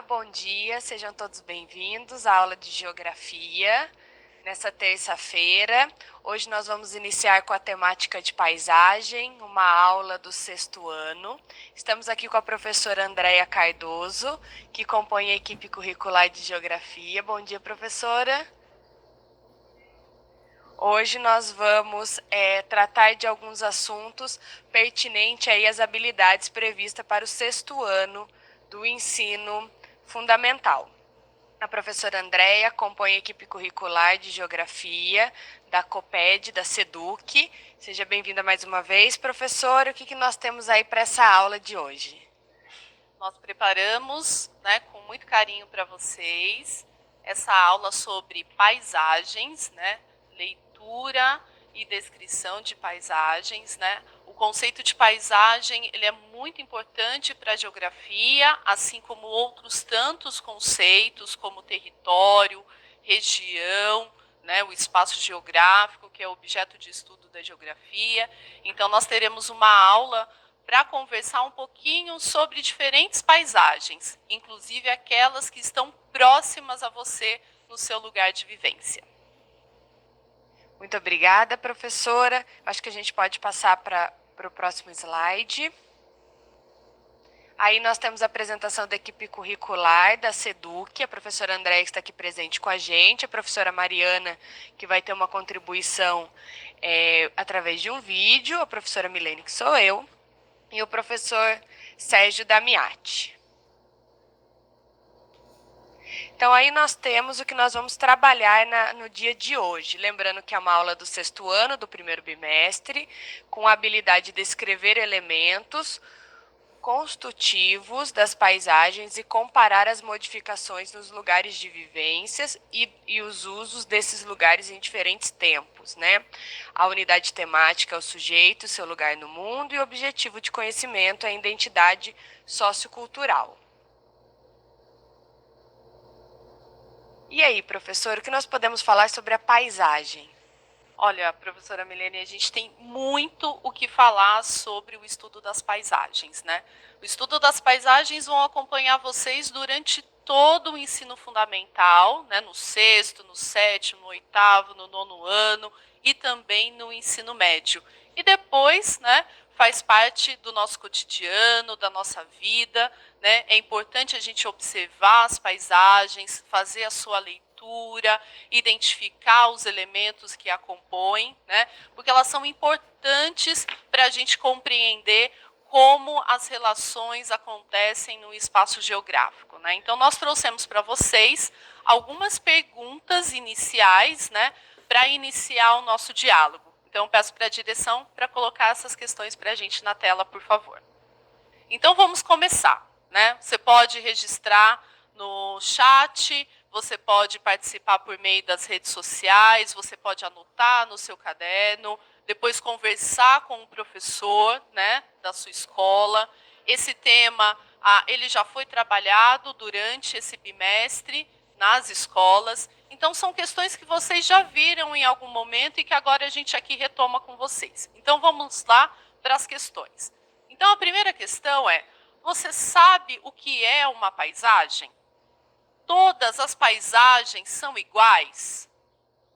bom dia, sejam todos bem-vindos à aula de Geografia, nessa terça-feira. Hoje nós vamos iniciar com a temática de paisagem, uma aula do 6º ano. Estamos aqui com a professora Andréia Cardoso, que compõe a equipe curricular de Geografia. Bom dia, professora. Hoje nós vamos tratar de alguns assuntos pertinentes aí às habilidades previstas para o 6º ano do ensino fundamental. A professora Andréia compõe a equipe curricular de Geografia da COPED, da SEDUC. Seja bem-vinda mais uma vez, professora. O que nós temos aí para essa aula de hoje? Nós preparamos, com muito carinho para vocês, essa aula sobre paisagens, leitura e descrição de paisagens, O conceito de paisagem, ele é muito importante para a geografia, assim como outros tantos conceitos, como território, região, o espaço geográfico, que é objeto de estudo da geografia. Então, nós teremos uma aula para conversar um pouquinho sobre diferentes paisagens, inclusive aquelas que estão próximas a você no seu lugar de vivência. Muito obrigada, professora. Acho que a gente pode passar para o próximo slide. Aí nós temos a apresentação da equipe curricular da SEDUC, a professora Andréia está aqui presente com a gente, a professora Mariana, que vai ter uma contribuição através de um vídeo, a professora Milene, que sou eu, e o professor Sérgio Damiati. Então, aí nós temos o que nós vamos trabalhar no dia de hoje. Lembrando que é uma aula do 6º ano, do primeiro bimestre, com a habilidade de descrever elementos constitutivos das paisagens e comparar as modificações nos lugares de vivências e os usos desses lugares em diferentes tempos, A unidade temática é o sujeito, seu lugar no mundo, e o objetivo de conhecimento é a identidade sociocultural. E aí, professor, o que nós podemos falar sobre a paisagem? Olha, professora Milene, a gente tem muito o que falar sobre o estudo das paisagens, O estudo das paisagens vão acompanhar vocês durante todo o ensino fundamental, no 6º, no 7º, no 8º, no 9º ano e também no ensino médio. E depois, faz parte do nosso cotidiano, da nossa vida, É importante a gente observar as paisagens, fazer a sua leitura, identificar os elementos que a compõem, Porque elas são importantes para a gente compreender como as relações acontecem no espaço geográfico, Então, nós trouxemos para vocês algumas perguntas iniciais, para iniciar o nosso diálogo. Então, peço para a direção para colocar essas questões para a gente na tela, por favor. Então, vamos começar, Você pode registrar no chat, você pode participar por meio das redes sociais, você pode anotar no seu caderno, depois conversar com o professor, da sua escola. Esse tema, ele já foi trabalhado durante esse bimestre nas escolas. Então, são questões que vocês já viram em algum momento e que agora a gente aqui retoma com vocês. Então, vamos lá para as questões. Então, a primeira questão é: você sabe o que é uma paisagem? Todas as paisagens são iguais?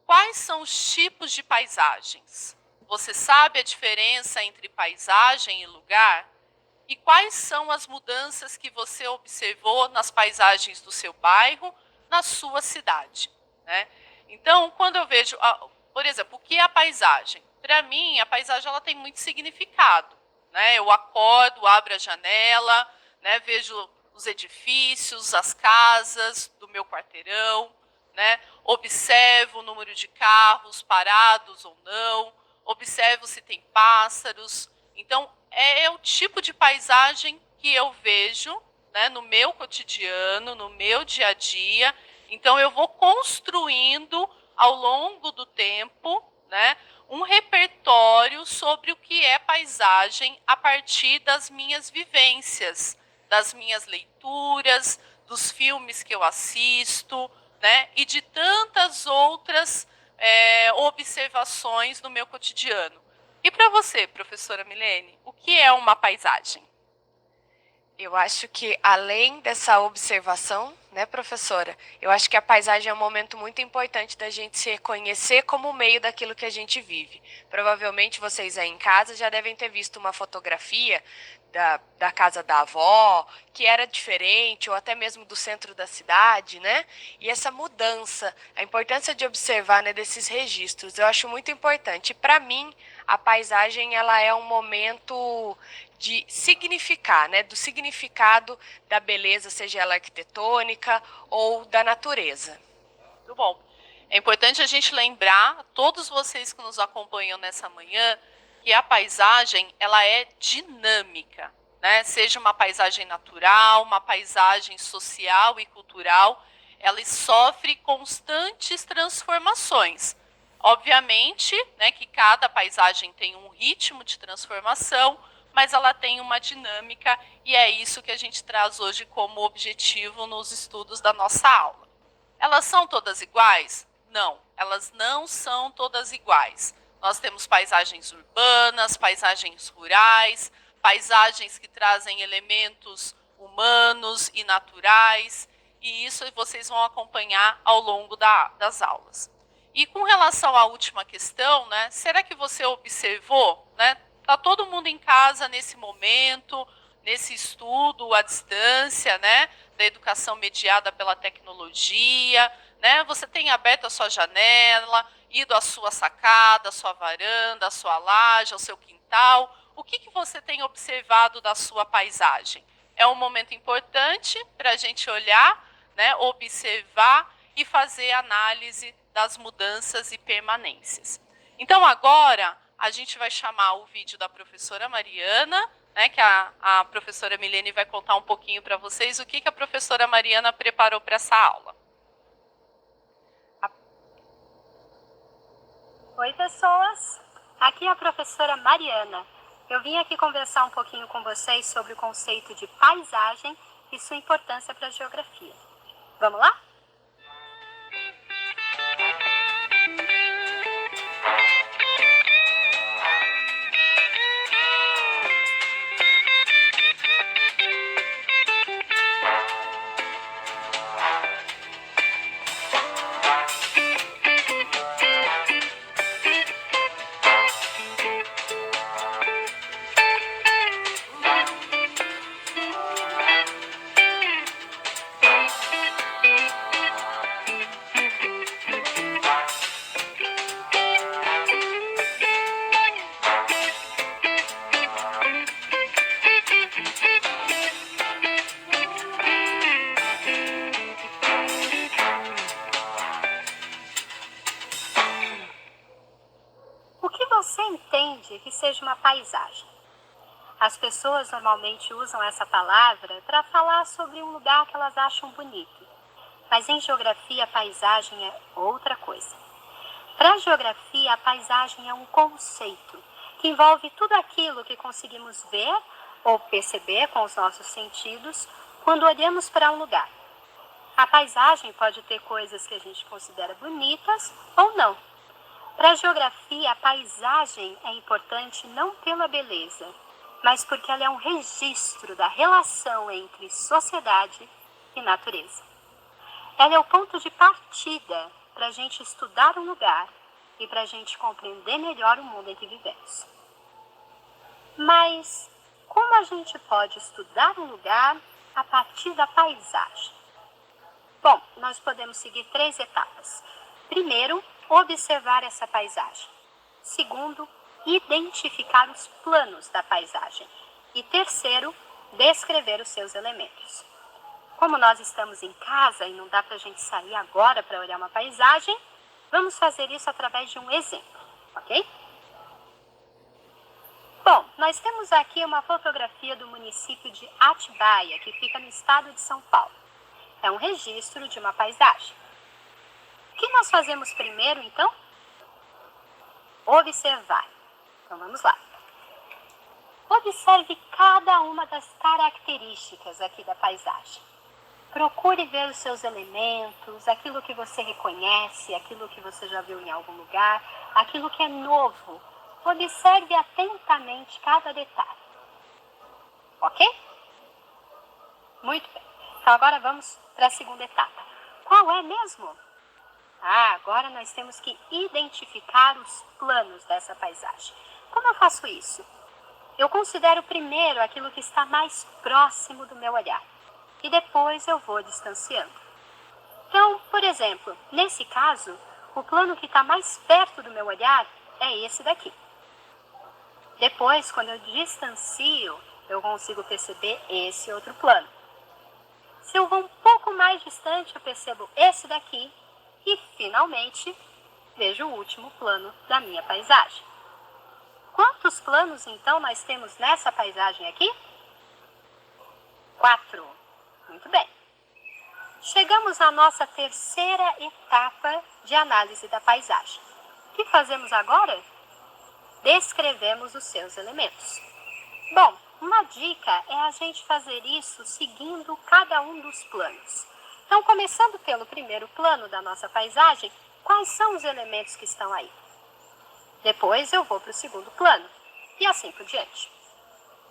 Quais são os tipos de paisagens? Você sabe a diferença entre paisagem e lugar? E quais são as mudanças que você observou nas paisagens do seu bairro, na sua cidade, Então, quando eu vejo, por exemplo, o que é a paisagem? Para mim, a paisagem ela tem muito significado, Eu acordo, abro a janela, vejo os edifícios, as casas do meu quarteirão, Observo o número de carros parados ou não, observo se tem pássaros. Então, é o tipo de paisagem que eu vejo, no meu cotidiano, no meu dia a dia. Então, eu vou construindo ao longo do tempo, um repertório sobre o que é paisagem a partir das minhas vivências, das minhas leituras, dos filmes que eu assisto, e de tantas outras observações no meu cotidiano. E para você, professora Milene, o que é uma paisagem? Eu acho que além dessa observação, né, professora, eu acho que a paisagem é um momento muito importante da gente se reconhecer como meio daquilo que a gente vive. Provavelmente vocês aí em casa já devem ter visto uma fotografia da casa da avó, que era diferente, ou até mesmo do centro da cidade, né? E essa mudança, a importância de observar, né, desses registros, eu acho muito importante. E para mim, a paisagem ela é um momento de significar, né, do significado da beleza, seja ela arquitetônica ou da natureza. Muito bom. É importante a gente lembrar, todos vocês que nos acompanham nessa manhã, que a paisagem ela é dinâmica, né? Seja uma paisagem natural, uma paisagem social e cultural, ela sofre constantes transformações. Obviamente, né, que cada paisagem tem um ritmo de transformação, mas ela tem uma dinâmica e é isso que a gente traz hoje como objetivo nos estudos da nossa aula. Elas são todas iguais? Não, elas não são todas iguais. Nós temos paisagens urbanas, paisagens rurais, paisagens que trazem elementos humanos e naturais, e isso vocês vão acompanhar ao longo das aulas. E com relação à última questão, né, será que você observou, né? Está todo mundo em casa nesse momento, nesse estudo à distância, né, da educação mediada pela tecnologia, né? Você tem aberto a sua janela, ido à sua sacada, à sua varanda, à sua laje, ao seu quintal. O que você tem observado da sua paisagem? É um momento importante para a gente olhar, né, observar e fazer análise das mudanças e permanências. Então agora a gente vai chamar o vídeo da professora Mariana, né, que a professora Milene vai contar um pouquinho para vocês o que a professora Mariana preparou para essa aula. Oi, pessoas! Aqui é a professora Mariana. Eu vim aqui conversar um pouquinho com vocês sobre o conceito de paisagem e sua importância para a geografia. Vamos lá? O que você entende que seja uma paisagem? As pessoas normalmente usam essa palavra para falar sobre um lugar que elas acham bonito. Mas em geografia, a paisagem é outra coisa. Para a geografia, a paisagem é um conceito que envolve tudo aquilo que conseguimos ver ou perceber com os nossos sentidos quando olhamos para um lugar. A paisagem pode ter coisas que a gente considera bonitas ou não. Para a geografia, a paisagem é importante não pela beleza, mas porque ela é um registro da relação entre sociedade e natureza. Ela é o ponto de partida para a gente estudar um lugar e para a gente compreender melhor o mundo em que vivemos. Mas como a gente pode estudar um lugar a partir da paisagem? Bom, nós podemos seguir 3 etapas. Primeiro, observar essa paisagem. Segundo, identificar os planos da paisagem. E terceiro, descrever os seus elementos. Como nós estamos em casa e não dá para a gente sair agora para olhar uma paisagem, vamos fazer isso através de um exemplo, ok? Bom, nós temos aqui uma fotografia do município de Atibaia, que fica no estado de São Paulo. É um registro de uma paisagem. O que nós fazemos primeiro, então? Observar. Então vamos lá. Observe cada uma das características aqui da paisagem. Procure ver os seus elementos, aquilo que você reconhece, aquilo que você já viu em algum lugar, aquilo que é novo. Observe atentamente cada detalhe. Ok? Muito bem. Então agora vamos para a segunda etapa. Qual é mesmo? Agora nós temos que identificar os planos dessa paisagem. Como eu faço isso? Eu considero primeiro aquilo que está mais próximo do meu olhar e depois eu vou distanciando. Então, por exemplo, nesse caso, o plano que está mais perto do meu olhar é esse daqui. Depois, quando eu distancio, eu consigo perceber esse outro plano. Se eu vou um pouco mais distante, eu percebo esse daqui e, finalmente, vejo o último plano da minha paisagem. Quantos planos, então, nós temos nessa paisagem aqui? 4. Muito bem. Chegamos à nossa terceira etapa de análise da paisagem. O que fazemos agora? Descrevemos os seus elementos. Bom, uma dica é a gente fazer isso seguindo cada um dos planos. Então, começando pelo primeiro plano da nossa paisagem, quais são os elementos que estão aí? Depois eu vou para o segundo plano e assim por diante.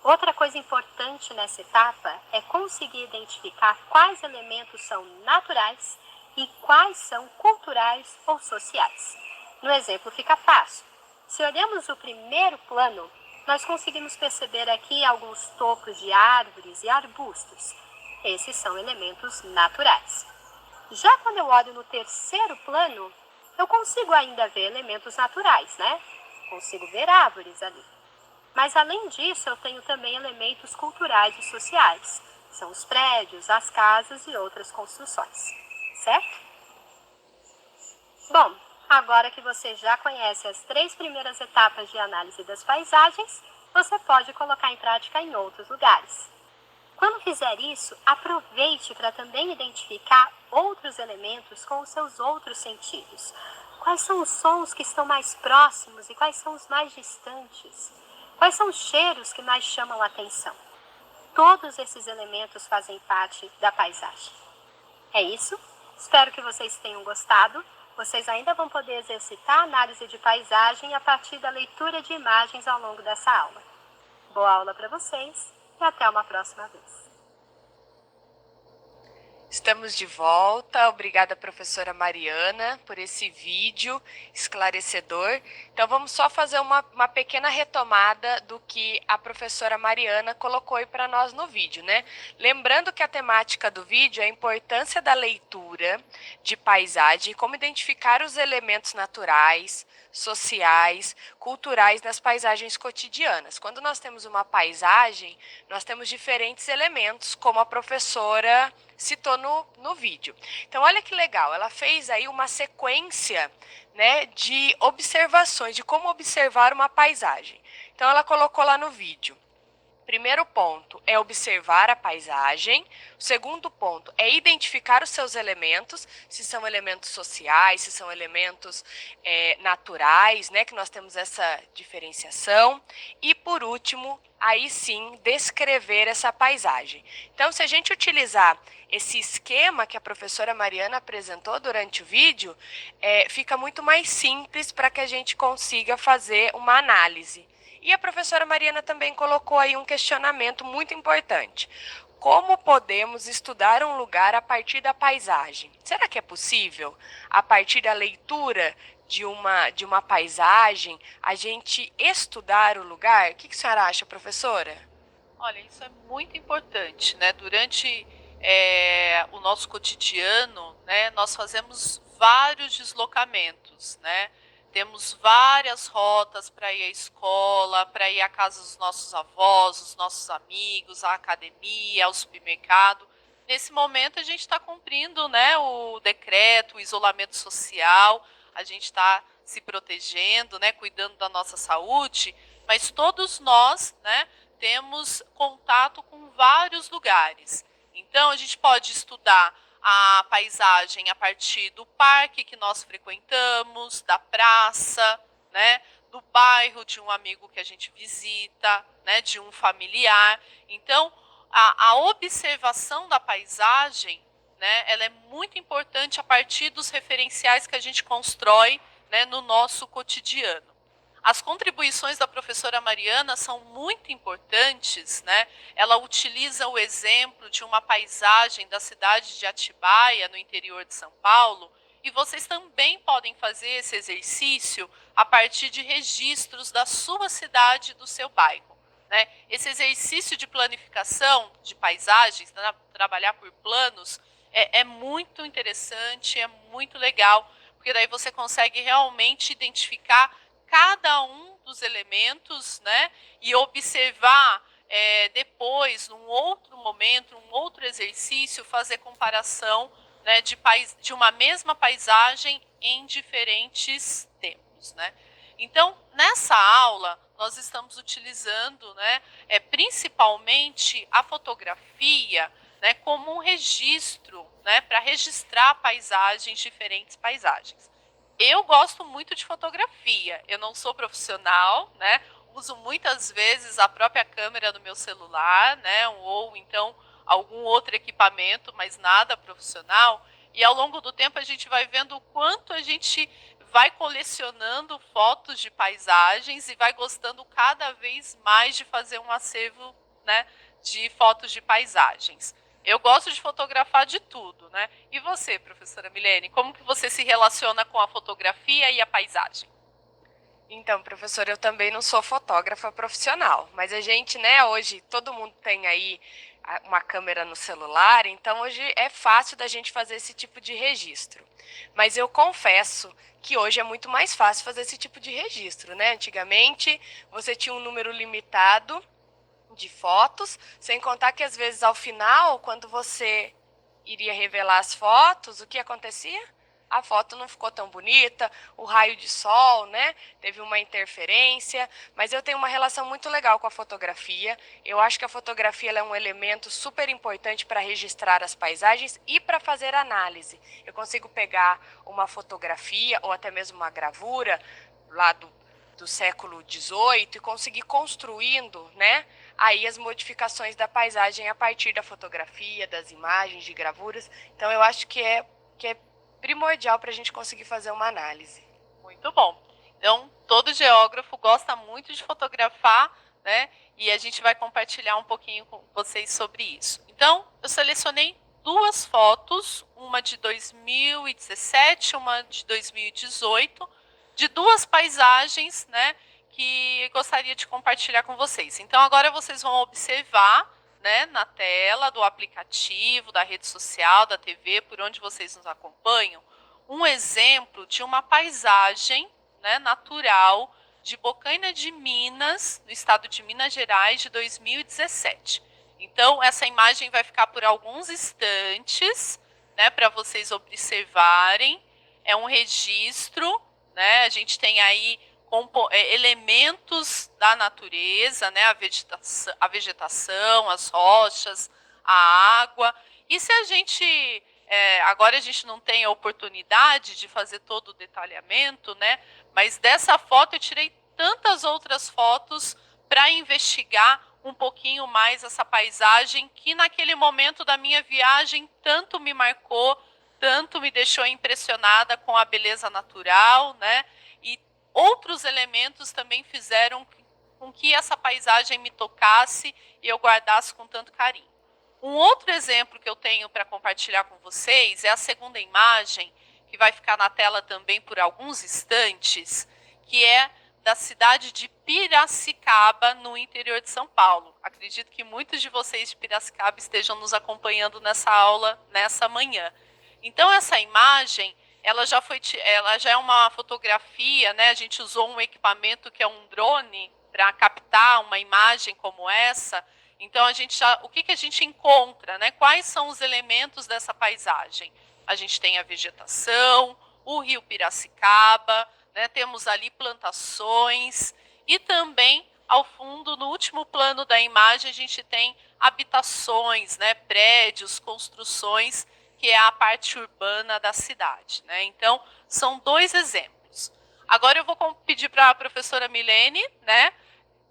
Outra coisa importante nessa etapa é conseguir identificar quais elementos são naturais e quais são culturais ou sociais. No exemplo fica fácil. Se olhamos o primeiro plano, nós conseguimos perceber aqui alguns topos de árvores e arbustos. Esses são elementos naturais. Já quando eu olho no terceiro plano, eu consigo ainda ver elementos naturais, né? Consigo ver árvores ali. Mas além disso, eu tenho também elementos culturais e sociais. São os prédios, as casas e outras construções. Certo? Bom, agora que você já conhece as 3 primeiras etapas de análise das paisagens, você pode colocar em prática em outros lugares. Quando fizer isso, aproveite para também identificar outros elementos com os seus outros sentidos. Quais são os sons que estão mais próximos e quais são os mais distantes? Quais são os cheiros que mais chamam a atenção? Todos esses elementos fazem parte da paisagem. É isso. Espero que vocês tenham gostado. Vocês ainda vão poder exercitar a análise de paisagem a partir da leitura de imagens ao longo dessa aula. Boa aula para vocês e até uma próxima vez. Estamos de volta. Obrigada, professora Mariana, por esse vídeo esclarecedor. Então, vamos só fazer uma pequena retomada do que a professora Mariana colocou aí para nós no vídeo, né? Lembrando que a temática do vídeo é a importância da leitura de paisagem, como identificar os elementos naturais, sociais, culturais nas paisagens cotidianas. Quando nós temos uma paisagem, nós temos diferentes elementos, como a professora citou no vídeo. Então, olha que legal, ela fez aí uma sequência, né, de observações, de como observar uma paisagem. Então, ela colocou lá no vídeo. Primeiro ponto é observar a paisagem. O segundo ponto é identificar os seus elementos, se são elementos sociais, se são elementos naturais, né, que nós temos essa diferenciação. E por último, aí sim, descrever essa paisagem. Então, se a gente utilizar esse esquema que a professora Mariana apresentou durante o vídeo, fica muito mais simples para que a gente consiga fazer uma análise. E a professora Mariana também colocou aí um questionamento muito importante. Como podemos estudar um lugar a partir da paisagem? Será que é possível, a partir da leitura de uma paisagem, a gente estudar o lugar? O que a senhora acha, professora? Olha, isso é muito importante, né? Durante o nosso cotidiano, né, nós fazemos vários deslocamentos, né? Temos várias rotas para ir à escola, para ir à casa dos nossos avós, dos nossos amigos, à academia, ao supermercado. Nesse momento, a gente está cumprindo, né, o decreto, o isolamento social, a gente está se protegendo, né, cuidando da nossa saúde, mas todos nós, né, temos contato com vários lugares. Então, a gente pode estudar a paisagem a partir do parque que nós frequentamos, da praça, né, do bairro de um amigo que a gente visita, né, de um familiar. Então, a observação da paisagem, né, ela é muito importante a partir dos referenciais que a gente constrói, né, no nosso cotidiano. As contribuições da professora Mariana são muito importantes, né? Ela utiliza o exemplo de uma paisagem da cidade de Atibaia, no interior de São Paulo, e vocês também podem fazer esse exercício a partir de registros da sua cidade e do seu bairro, né? Esse exercício de planificação de paisagens, trabalhar por planos, é muito interessante, é muito legal, porque daí você consegue realmente identificar cada um dos elementos, né, e observar depois, num outro momento, num outro exercício, fazer comparação, né, de uma mesma paisagem em diferentes tempos, né? Então, nessa aula, nós estamos utilizando, né, principalmente a fotografia, né, como um registro, né, para registrar paisagens, diferentes paisagens. Eu gosto muito de fotografia, eu não sou profissional, né? Uso muitas vezes a própria câmera do meu celular, né? Ou então algum outro equipamento, mas nada profissional. E ao longo do tempo a gente vai vendo o quanto a gente vai colecionando fotos de paisagens e vai gostando cada vez mais de fazer um acervo, né, de fotos de paisagens. Eu gosto de fotografar de tudo, né? E você, professora Milene, como que você se relaciona com a fotografia e a paisagem? Então, professor, eu também não sou fotógrafa profissional, mas a gente, né, hoje todo mundo tem aí uma câmera no celular, então hoje é fácil da gente fazer esse tipo de registro. Mas eu confesso que hoje é muito mais fácil fazer esse tipo de registro, né? Antigamente você tinha um número limitado de fotos, sem contar que às vezes ao final, quando você iria revelar as fotos, o que acontecia? A foto não ficou tão bonita, o raio de sol, né? Teve uma interferência, mas eu tenho uma relação muito legal com a fotografia. Eu acho que a fotografia é um elemento super importante para registrar as paisagens e para fazer análise. Eu consigo pegar uma fotografia ou até mesmo uma gravura lá do século XVIII e conseguir construindo, né, aí as modificações da paisagem a partir da fotografia, das imagens, de gravuras. Então eu acho que é primordial para a gente conseguir fazer uma análise. Muito bom. Então, todo geógrafo gosta muito de fotografar, né? E a gente vai compartilhar um pouquinho com vocês sobre isso. Então, eu selecionei duas fotos, uma de 2017, uma de 2018, de duas paisagens, né, que gostaria de compartilhar com vocês. Então, agora vocês vão observar, né, na tela do aplicativo, da rede social, da TV, por onde vocês nos acompanham, um exemplo de uma paisagem, né, natural de Bocaina de Minas, no estado de Minas Gerais, de 2017. Então, essa imagem vai ficar por alguns instantes, né, para vocês observarem. É um registro, né? A gente tem aí elementos da natureza, né? A vegetação, as rochas, a água. E se a gente agora a gente não tem a oportunidade de fazer todo o detalhamento, né? Mas dessa foto eu tirei tantas outras fotos para investigar um pouquinho mais essa paisagem que naquele momento da minha viagem tanto me marcou, tanto me deixou impressionada com a beleza natural, né? E outros elementos também fizeram com que essa paisagem me tocasse e eu guardasse com tanto carinho. Um outro exemplo que eu tenho para compartilhar com vocês é a segunda imagem, que vai ficar na tela também por alguns instantes, que é da cidade de Piracicaba, no interior de São Paulo. Acredito que muitos de vocês de Piracicaba estejam nos acompanhando nessa aula, nessa manhã. Então, essa imagem, ela já é uma fotografia, né? A gente usou um equipamento que é um drone para captar uma imagem como essa. Então, o que a gente encontra, né? Quais são os elementos dessa paisagem? A gente tem a vegetação, o rio Piracicaba, né? Temos ali plantações e também, ao fundo, no último plano da imagem, a gente tem habitações, né? Prédios, construções, que é a parte urbana da cidade, né? Então, são dois exemplos. Agora eu vou pedir para a professora Milene, né,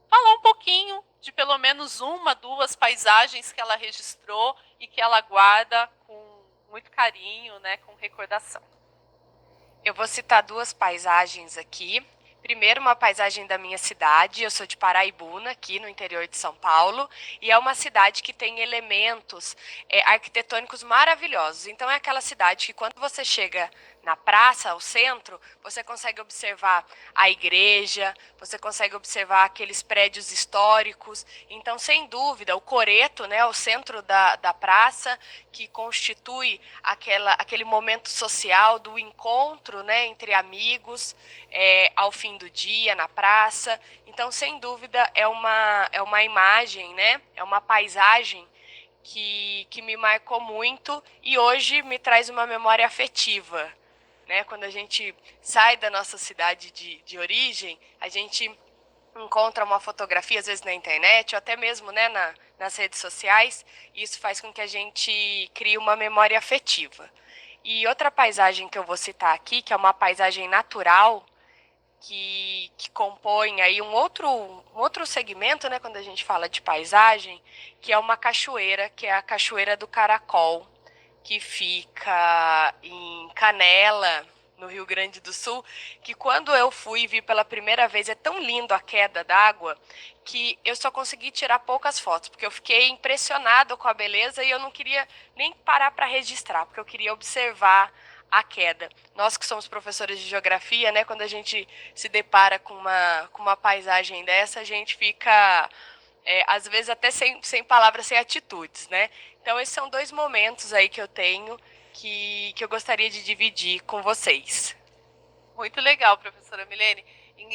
falar um pouquinho de pelo menos uma, duas paisagens que ela registrou e que ela guarda com muito carinho, né, com recordação. Eu vou citar duas paisagens aqui. Primeiro, uma paisagem da minha cidade. Eu sou de Paraibuna, aqui no interior de São Paulo, e é uma cidade que tem elementos arquitetônicos maravilhosos. Então, é aquela cidade que, quando você chega na praça, ao centro, você consegue observar a igreja, você consegue observar aqueles prédios históricos. Então, sem dúvida, o coreto, né, o centro da praça, que constitui aquele momento social do encontro, né, entre amigos, ao fim do dia, na praça. Então, sem dúvida, é uma imagem, né, é uma paisagem que me marcou muito e hoje me traz uma memória afetiva. Né? Quando a gente sai da nossa cidade de origem, a gente encontra uma fotografia, às vezes na internet, ou até mesmo, né, nas redes sociais, e isso faz com que a gente crie uma memória afetiva. E outra paisagem que eu vou citar aqui, que é uma paisagem natural, que compõe aí um outro segmento, né, quando a gente fala de paisagem, que é uma cachoeira, que é a Cachoeira do Caracol, que fica em Canela, no Rio Grande do Sul, que quando eu fui e vi pela primeira vez, é tão lindo a queda d'água que eu só consegui tirar poucas fotos, porque eu fiquei impressionado com a beleza e eu não queria nem parar para registrar, porque eu queria observar a queda. Nós que somos professores de geografia, né, quando a gente se depara com uma paisagem dessa, a gente fica às vezes até sem palavras, sem atitudes, né? Então, esses são dois momentos aí que eu tenho que eu gostaria de dividir com vocês. Muito legal, professora Milene.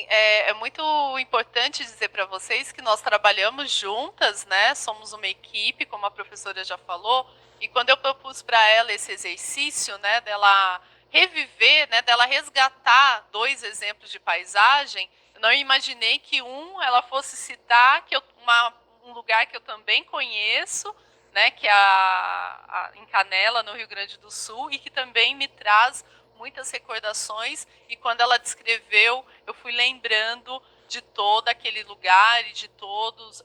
É muito importante dizer para vocês que nós trabalhamos juntas, né? Somos uma equipe, como a professora já falou, e quando eu propus para ela esse exercício, né, dela reviver, né, dela resgatar dois exemplos de paisagem, eu não imaginei que ela fosse citar um lugar que eu também conheço, né, que é em Canela, no Rio Grande do Sul, e que também me traz muitas recordações, e quando ela descreveu, eu fui lembrando de todo aquele lugar e de todos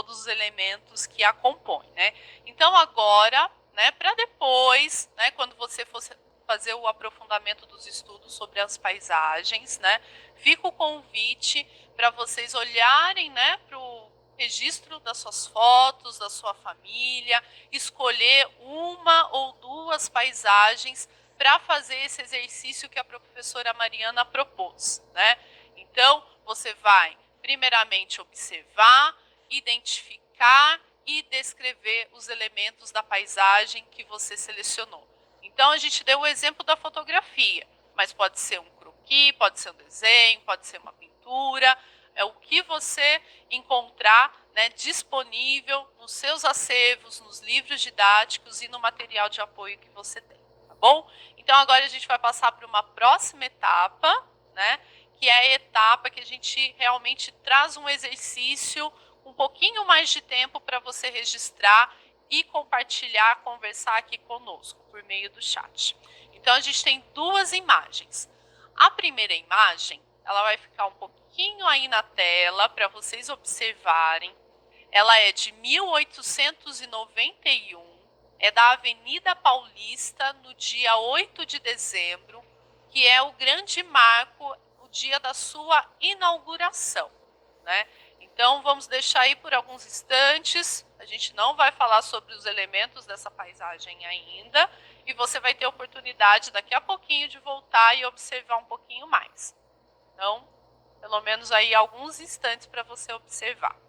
os elementos que a compõem, né? Então agora, né, para depois, né, quando você fosse fazer o aprofundamento dos estudos sobre as paisagens, né, fica o convite para vocês olharem, né, para o registro das suas fotos, da sua família, escolher uma ou duas paisagens para fazer esse exercício que a professora Mariana propôs, né? Então, você vai primeiramente observar, identificar e descrever os elementos da paisagem que você selecionou. Então, a gente deu o exemplo da fotografia, mas pode ser um croquis, pode ser um desenho, pode ser uma pintura, é o que você encontrar, né, disponível nos seus acervos, nos livros didáticos e no material de apoio que você tem. Bom, então agora a gente vai passar para uma próxima etapa, né? Que é a etapa que a gente realmente traz um exercício, um pouquinho mais de tempo para você registrar e compartilhar, conversar aqui conosco por meio do chat. Então a gente tem duas imagens. A primeira imagem, ela vai ficar um pouquinho aí na tela para vocês observarem. Ela é de 1891. É da Avenida Paulista, no dia 8 de dezembro, que é o grande marco, o dia da sua inauguração, né? Então, vamos deixar aí por alguns instantes, a gente não vai falar sobre os elementos dessa paisagem ainda, e você vai ter oportunidade daqui a pouquinho de voltar e observar um pouquinho mais. Então, pelo menos aí alguns instantes para você observar.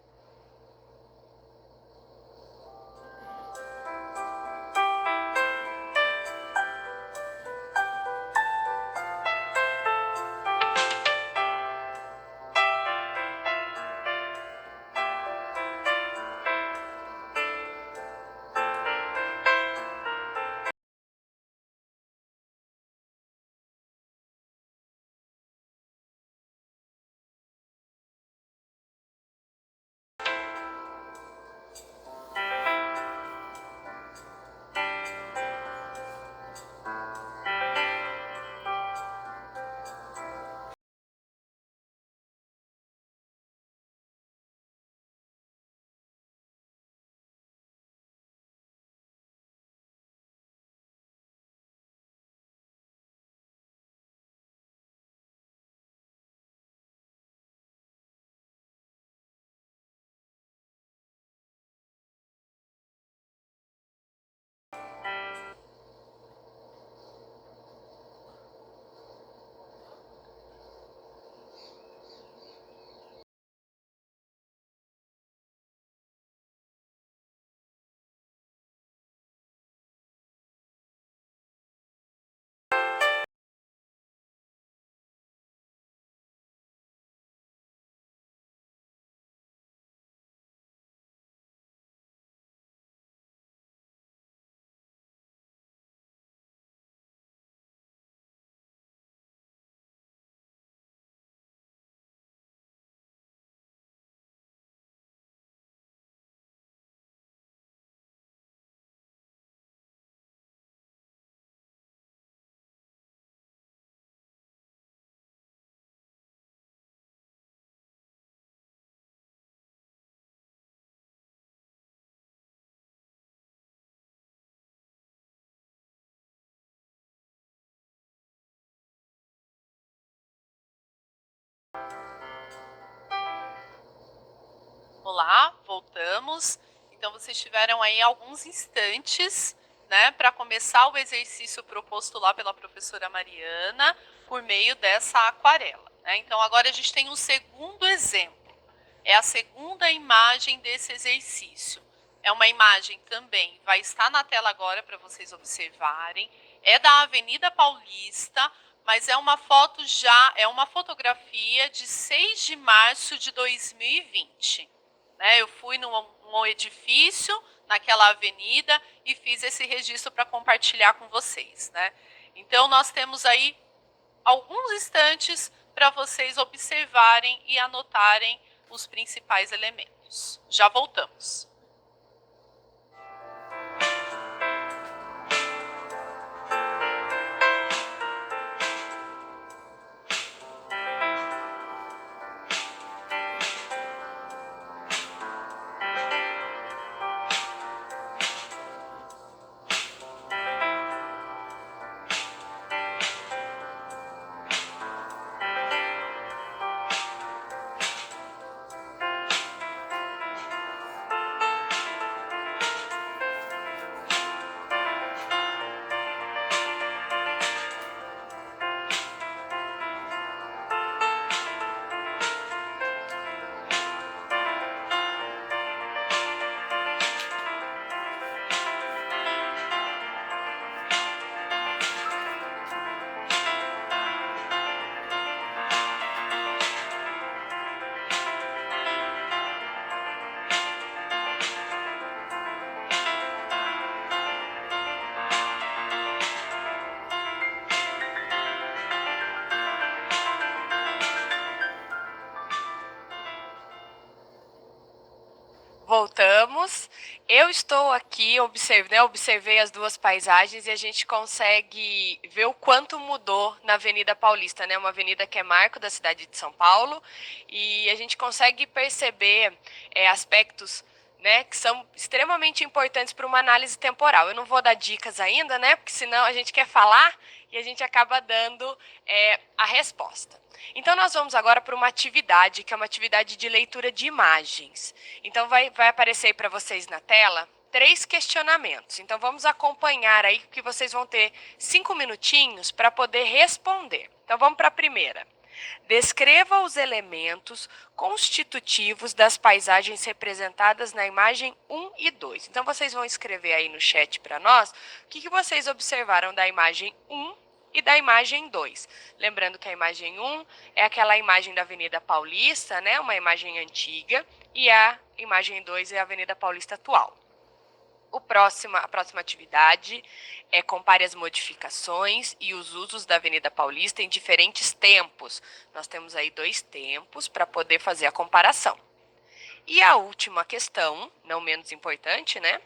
Vamos lá, voltamos. Então, vocês tiveram aí alguns instantes, né, para começar o exercício proposto lá pela professora Mariana, por meio dessa aquarela, né? Então, agora a gente tem um segundo exemplo. É a segunda imagem desse exercício. É uma imagem também, vai estar na tela agora para vocês observarem. É da Avenida Paulista, mas é uma foto é uma fotografia de 6 de março de 2020. Né? Eu fui num edifício, naquela avenida, e fiz esse registro para compartilhar com vocês. Né? Então, nós temos aí alguns instantes para vocês observarem e anotarem os principais elementos. Já voltamos. Voltamos. Eu estou aqui, observei as duas paisagens e a gente consegue ver o quanto mudou na Avenida Paulista, né? Uma avenida que é marco da cidade de São Paulo, e a gente consegue perceber aspectos, né, que são extremamente importantes para uma análise temporal. Eu não vou dar dicas ainda, né? Porque senão a gente quer falar e a gente acaba dando a resposta. Então, nós vamos agora para uma atividade, que é uma atividade de leitura de imagens. Então, vai aparecer para vocês na tela 3 questionamentos. Então, vamos acompanhar aí, que vocês vão ter 5 minutinhos para poder responder. Então, vamos para a primeira. Descreva os elementos constitutivos das paisagens representadas na imagem 1 e 2. Então, vocês vão escrever aí no chat para nós o que vocês observaram da imagem 1 e da imagem 2. Lembrando que a imagem 1 é aquela imagem da Avenida Paulista, né, uma imagem antiga, e a imagem 2 é a Avenida Paulista atual. A próxima atividade é compare as modificações e os usos da Avenida Paulista em diferentes tempos. Nós temos aí 2 tempos para poder fazer a comparação. E a última questão, não menos importante, né?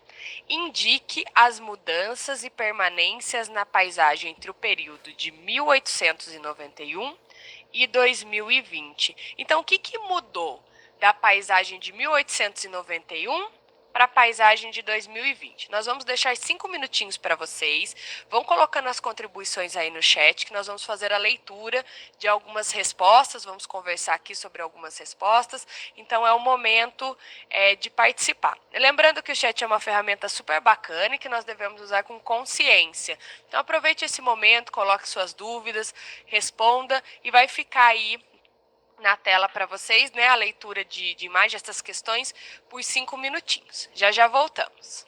Indique as mudanças e permanências na paisagem entre o período de 1891 e 2020. Então, o que mudou da paisagem de 1891 para a paisagem de 2020. Nós vamos deixar 5 minutinhos para vocês. Vão colocando as contribuições aí no chat, que nós vamos fazer a leitura de algumas respostas, vamos conversar aqui sobre algumas respostas. Então, é o momento de participar. Lembrando que o chat é uma ferramenta super bacana e que nós devemos usar com consciência. Então, aproveite esse momento, coloque suas dúvidas, responda e vai ficar aí na tela para vocês, né, a leitura de imagem, essas questões, por 5 minutinhos. Já voltamos.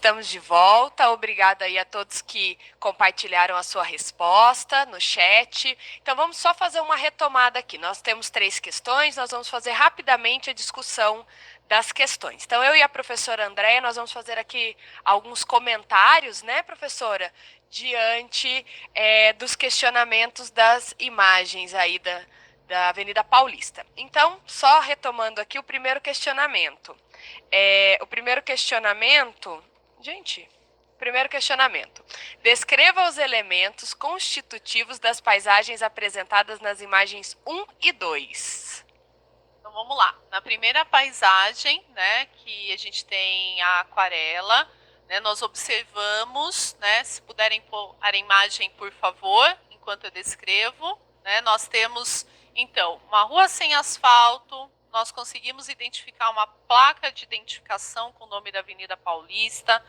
Estamos de volta. Obrigada aí a todos que compartilharam a sua resposta no chat. Então vamos só fazer uma retomada aqui. Nós temos 3 questões, nós vamos fazer rapidamente a discussão das questões. Então eu e a professora Andréia, nós vamos fazer aqui alguns comentários, né, professora, diante dos questionamentos das imagens aí da Avenida Paulista. Então, só retomando aqui o primeiro questionamento. Primeiro questionamento. Descreva os elementos constitutivos das paisagens apresentadas nas imagens 1 e 2. Então vamos lá. Na primeira paisagem, né, que a gente tem a aquarela, né, nós observamos, né, se puderem pôr a imagem, por favor, enquanto eu descrevo, né, nós temos, então, uma rua sem asfalto. Nós conseguimos identificar uma placa de identificação com o nome da Avenida Paulista,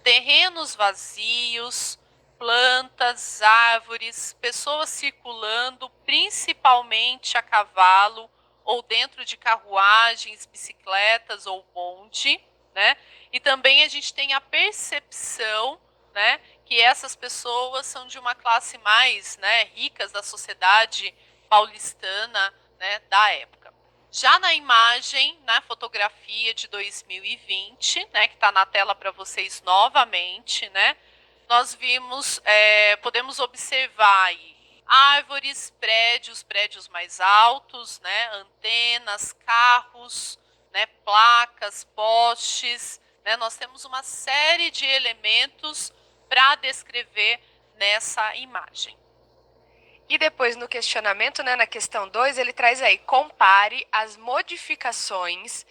terrenos vazios, plantas, árvores, pessoas circulando, principalmente a cavalo ou dentro de carruagens, bicicletas ou bonde, né? E também a gente tem a percepção, né, que essas pessoas são de uma classe mais, né, ricas da sociedade paulistana, né, da época. Já na imagem, na fotografia de 2020, né, que está na tela para vocês novamente, né, nós vimos, podemos observar aí árvores, prédios mais altos, né, antenas, carros, né, placas, postes, né, nós temos uma série de elementos para descrever nessa imagem. E depois no questionamento, né, na questão 2, ele traz aí, compare as modificações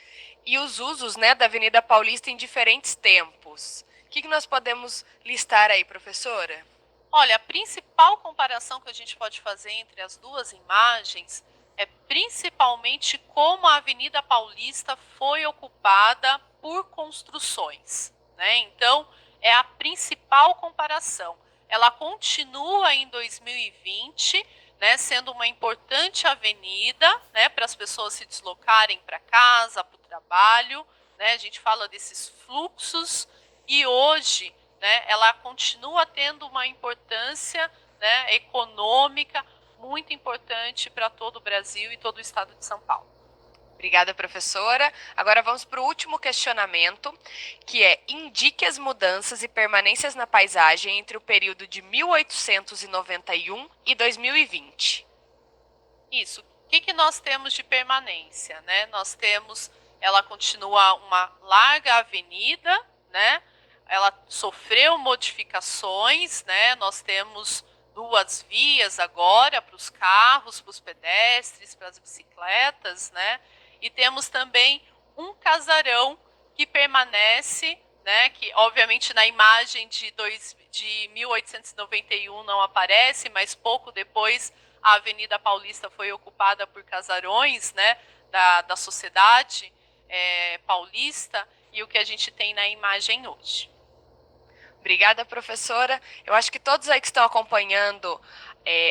e os usos, né, da Avenida Paulista em diferentes tempos. O que nós podemos listar aí, professora? Olha, a principal comparação que a gente pode fazer entre as duas imagens é principalmente como a Avenida Paulista foi ocupada por construções, né? Então, é a principal comparação. Ela continua em 2020, né, sendo uma importante avenida, né, para as pessoas se deslocarem para casa, para o trabalho, né? A gente fala desses fluxos e hoje, né, ela continua tendo uma importância, né, econômica muito importante para todo o Brasil e todo o estado de São Paulo. Obrigada, professora. Agora vamos para o último questionamento, que é: indique as mudanças e permanências na paisagem entre o período de 1891 e 2020. Isso. O que nós temos de permanência, né? Nós temos, ela continua uma larga avenida, né? Ela sofreu modificações, né? Nós temos 2 vias agora para os carros, para os pedestres, para as bicicletas, né? E temos também um casarão que permanece, né? Que obviamente na imagem de 1891 não aparece, mas pouco depois a Avenida Paulista foi ocupada por casarões, né? Da sociedade paulista, e o que a gente tem na imagem hoje. Obrigada, professora. Eu acho que todos aí que estão acompanhando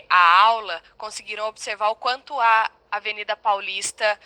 a aula conseguiram observar o quanto a Avenida Paulista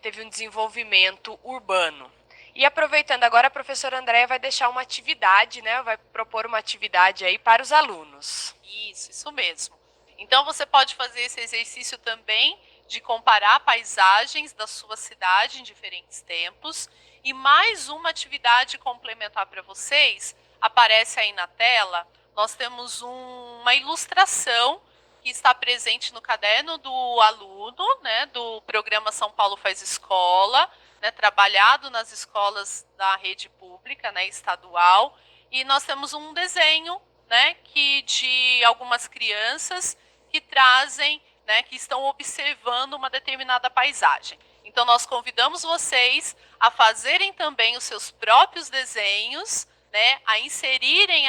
teve um desenvolvimento urbano. E aproveitando agora, a professora Andréia vai deixar uma atividade, né? Vai propor uma atividade aí para os alunos. Isso mesmo. Então você pode fazer esse exercício também de comparar paisagens da sua cidade em diferentes tempos. E mais uma atividade complementar para vocês, aparece aí na tela, nós temos uma ilustração que está presente no caderno do aluno, né, do programa São Paulo Faz Escola, né, trabalhado nas escolas da rede pública, né, estadual, e nós temos um desenho, né, de algumas crianças que trazem, né, que estão observando uma determinada paisagem. Então nós convidamos vocês a fazerem também os seus próprios desenhos, né, a inserirem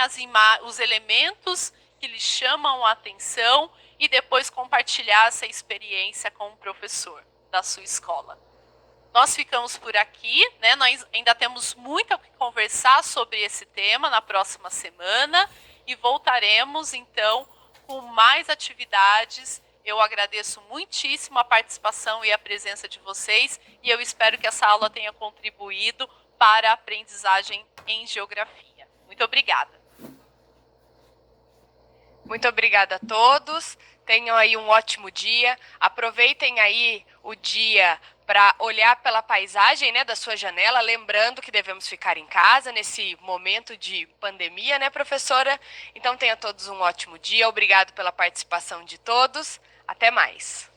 os elementos que lhes chamam a atenção e depois compartilhar essa experiência com o professor da sua escola. Nós ficamos por aqui, né? Nós ainda temos muito a conversar sobre esse tema na próxima semana e voltaremos então com mais atividades. Eu agradeço muitíssimo a participação e a presença de vocês e eu espero que essa aula tenha contribuído para a aprendizagem em geografia. Muito obrigada. Muito obrigada a todos. Tenham aí um ótimo dia. Aproveitem aí o dia para olhar pela paisagem, né, da sua janela, lembrando que devemos ficar em casa nesse momento de pandemia, né, professora? Então tenham todos um ótimo dia. Obrigado pela participação de todos. Até mais.